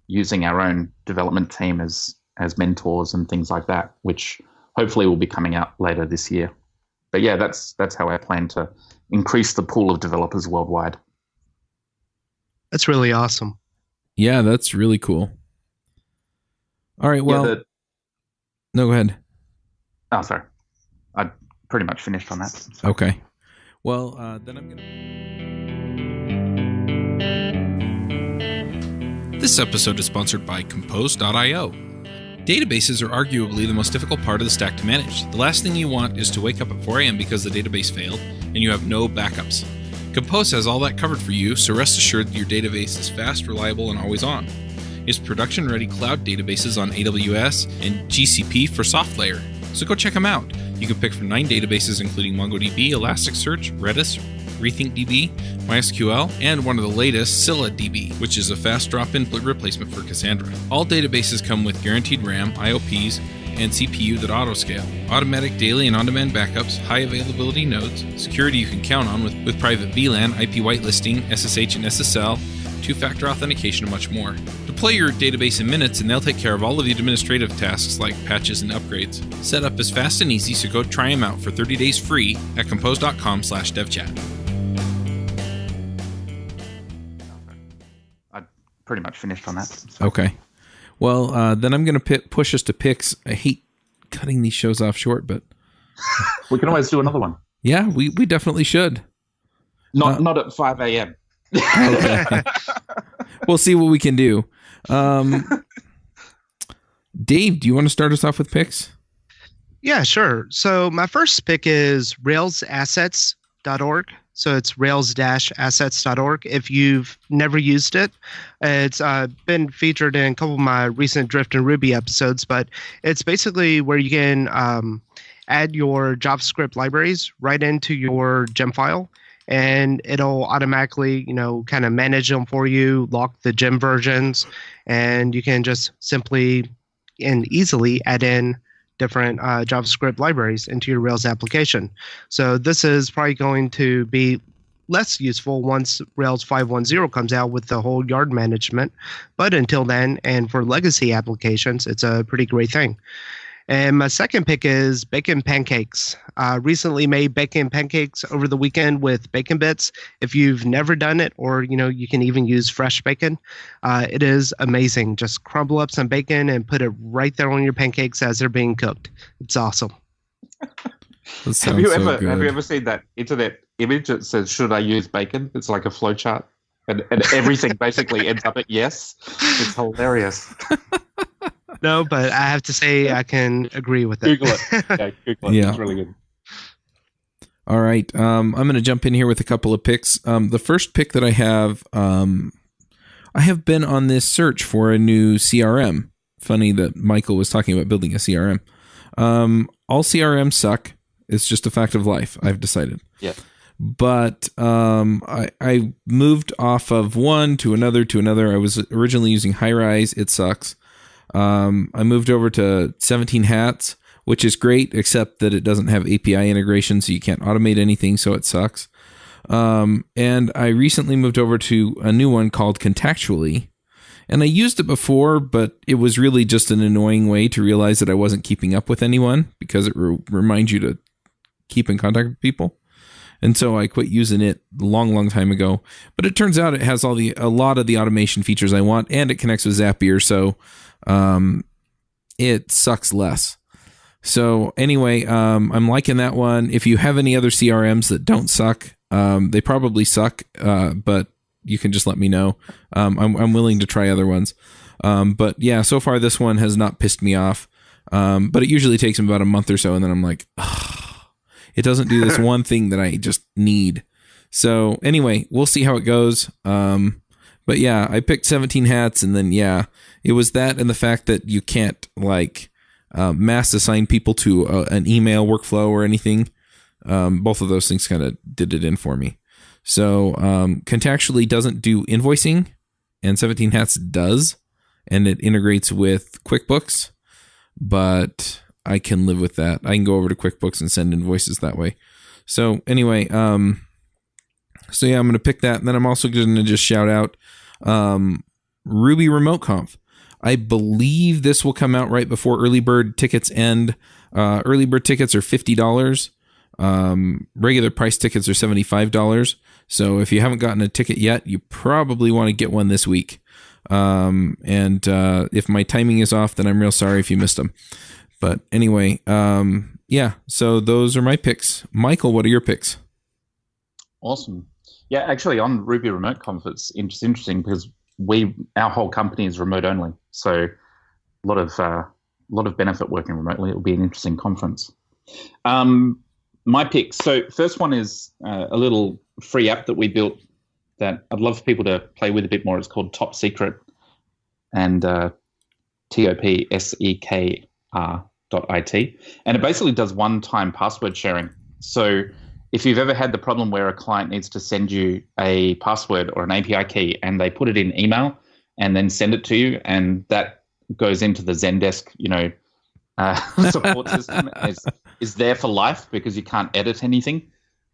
using our own development team as mentors and things like that, which hopefully will be coming out later this year. But yeah, that's how I plan to increase the pool of developers worldwide. That's really awesome. Yeah, that's really cool. All right, well... No, go ahead. Oh, sorry. I pretty much finished on that. So. Okay. Well, then I'm going to... This episode is sponsored by Compose.io. Databases are arguably the most difficult part of the stack to manage. The last thing you want is to wake up at 4 a.m. because the database failed and you have no backups. Compose has all that covered for you, so rest assured that your database is fast, reliable, and always on. It's production-ready cloud databases on AWS and GCP for SoftLayer, so go check them out. You can pick from 9 databases including MongoDB, Elasticsearch, Redis, RethinkDB, MySQL, and one of the latest, ScyllaDB, which is a fast drop-in replacement for Cassandra. All databases come with guaranteed RAM, IOPs, and CPU that auto-scale, automatic daily and on-demand backups, high availability nodes, security you can count on with private VLAN, IP whitelisting, SSH and SSL, two-factor authentication, and much more. Deploy your database in minutes and they'll take care of all of the administrative tasks like patches and upgrades. Setup is fast and easy, so go try them out for 30 days free at compose.com/devchat. I pretty much finished on that. So. Okay. Well, then I'm going to push us to picks. I hate cutting these shows off short, but... We can always do another one. Yeah, we definitely should. Not at 5 a.m. Okay. We'll see what we can do. Dave, do you want to start us off with picks? Yeah, sure. So my first pick is railsassets.org. So it's rails-assets.org. If you've never used it, it's been featured in a couple of my recent Drift and Ruby episodes, but it's basically where you can add your JavaScript libraries right into your gem file, and it'll automatically, kind of manage them for you, lock the gem versions, and you can just simply and easily add in different JavaScript libraries into your Rails application. So this is probably going to be less useful once Rails 5.10 comes out with the whole yard management. But until then, and for legacy applications, it's a pretty great thing. And my second pick is bacon pancakes. Recently made bacon pancakes over the weekend with bacon bits. If you've never done it, or you can even use fresh bacon, it is amazing. Just crumble up some bacon and put it right there on your pancakes as they're being cooked. It's awesome. Have you ever seen that internet image that says, "Should I use bacon?" It's like a flowchart, and everything basically ends up at yes. It's hilarious. No, but I have to say I can agree with it. Google it. Yeah, Google it. Yeah. It's really good. All right. I'm going to jump in here with a couple of picks. The first pick that I have been on this search for a new CRM. Funny that Michael was talking about building a CRM. All CRMs suck. It's just a fact of life, I've decided. Yeah. But I moved off of one to another to another. I was originally using Highrise. It sucks. I moved over to 17 Hats, which is great, except that it doesn't have API integration, so you can't automate anything, so it sucks. And I recently moved over to a new one called Contactually. And I used it before, but it was really just an annoying way to realize that I wasn't keeping up with anyone, because it reminds you to keep in contact with people. And so I quit using it a long time ago. But it turns out it has a lot of the automation features I want, and it connects with Zapier, so it sucks less. So anyway, I'm liking that one. If you have any other CRMs that don't suck, they probably suck, but you can just let me know. I'm willing to try other ones. But yeah, so far this one has not pissed me off. But it usually takes me about a month or so, and then I'm like, it doesn't do this one thing that I just need. So anyway, we'll see how it goes. But yeah, I picked 17 Hats, and then yeah, it was that and the fact that you can't mass assign people to an email workflow or anything. Both of those things kind of did it in for me. So Contactually doesn't do invoicing, and 17 Hats does, and it integrates with QuickBooks, but I can live with that. I can go over to QuickBooks and send invoices that way. So anyway, so yeah, I'm going to pick that. And then I'm also going to just shout out Ruby Remote Conf. I believe this will come out right before early bird tickets end. Early bird tickets are $50. Regular price tickets are $75. So if you haven't gotten a ticket yet, you probably want to get one this week. And if my timing is off, then I'm real sorry if you missed them. But anyway, yeah, so those are my picks. Michael, what are your picks? Awesome. Yeah, actually on Ruby Remote Conf, it's interesting because our whole company is remote only. So a lot of benefit working remotely. It'll be an interesting conference. My picks. So first one is a little free app that we built that I'd love for people to play with a bit more. It's called Top Secret, and TOPSEKR.IT. And it basically does one-time password sharing. So if you've ever had the problem where a client needs to send you a password or an API key and they put it in email and then send it to you, and that goes into the Zendesk, support system, is there for life because you can't edit anything.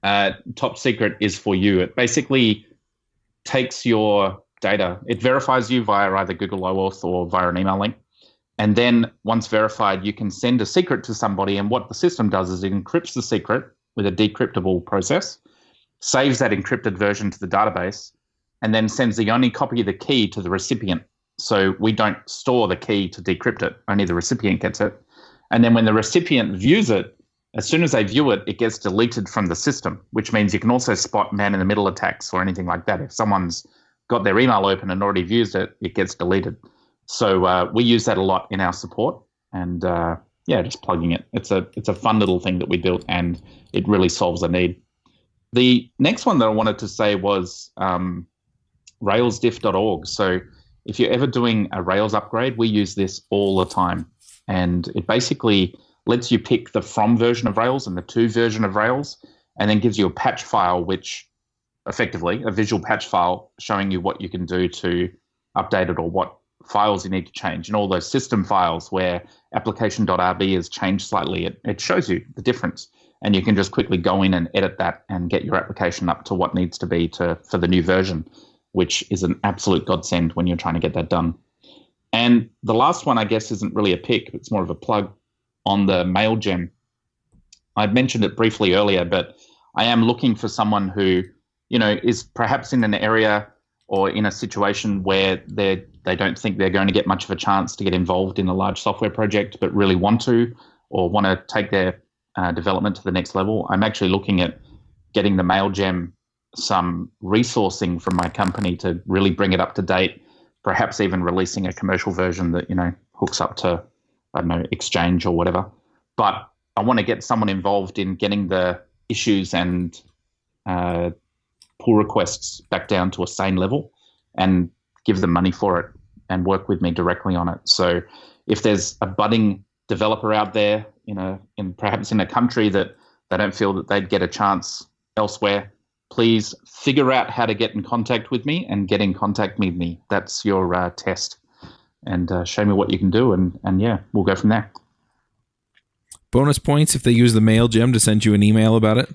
Top Secret is for you. It basically takes your data. It verifies you via either Google OAuth or via an email link. And then once verified, you can send a secret to somebody. And what the system does is it encrypts the secret with a decryptable process, saves that encrypted version to the database, and then sends the only copy of the key to the recipient. So we don't store the key to decrypt it. Only the recipient gets it. And then when the recipient views it, as soon as they view it, it gets deleted from the system, which means you can also spot man-in-the-middle attacks or anything like that. If someone's got their email open and already views it, it gets deleted. So we use that a lot in our support, and just plugging it. It's a fun little thing that we built, and it really solves a need. The next one that I wanted to say was railsdiff.org. So if you're ever doing a Rails upgrade, we use this all the time, and it basically lets you pick the from version of Rails and the to version of Rails, and then gives you a patch file, which effectively a visual patch file showing you what you can do to update it or what files you need to change. And all those system files where application.rb is changed slightly, it shows you the difference. And you can just quickly go in and edit that and get your application up to what needs to be for the new version, which is an absolute godsend when you're trying to get that done. And the last one, I guess, isn't really a pick, it's more of a plug. on the mail gem. I'd mentioned it briefly earlier, but I am looking for someone who, is perhaps in an area or in a situation where they don't think they're going to get much of a chance to get involved in a large software project, but really want to, or want to take their development to the next level. I'm actually looking at getting the mail gem some resourcing from my company to really bring it up to date, perhaps even releasing a commercial version that, hooks up to, I don't know, Exchange or whatever. But I want to get someone involved in getting the issues and pull requests back down to a sane level and give them money for it and work with me directly on it. So if there's a budding developer out there, perhaps in a country that they don't feel that they'd get a chance elsewhere, please figure out how to get in contact with me and get in contact with me. That's your test. And show me what you can do. And yeah, we'll go from there. Bonus points if they use the mail gem to send you an email about it.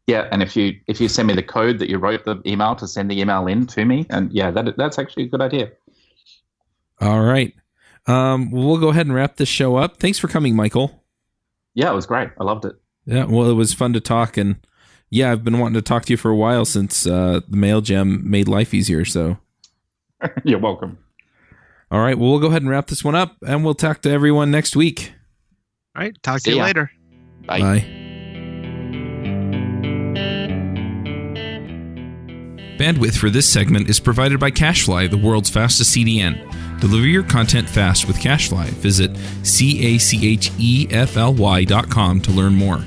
Yeah, and if you send me the code that you wrote the email to send the email in to me, and yeah, that's actually a good idea. All right. We'll go ahead and wrap this show up. Thanks for coming, Michael. Yeah, it was great. I loved it. Yeah, well, it was fun to talk, and yeah, I've been wanting to talk to you for a while since the mail gem made life easier. So you're welcome. All right, well, we'll go ahead and wrap this one up, and we'll talk to everyone next week. All right, talk to you later. Bye. Bye. Bandwidth for this segment is provided by CacheFly, the world's fastest CDN. Deliver your content fast with CacheFly. Visit CACHEFLY.com to learn more.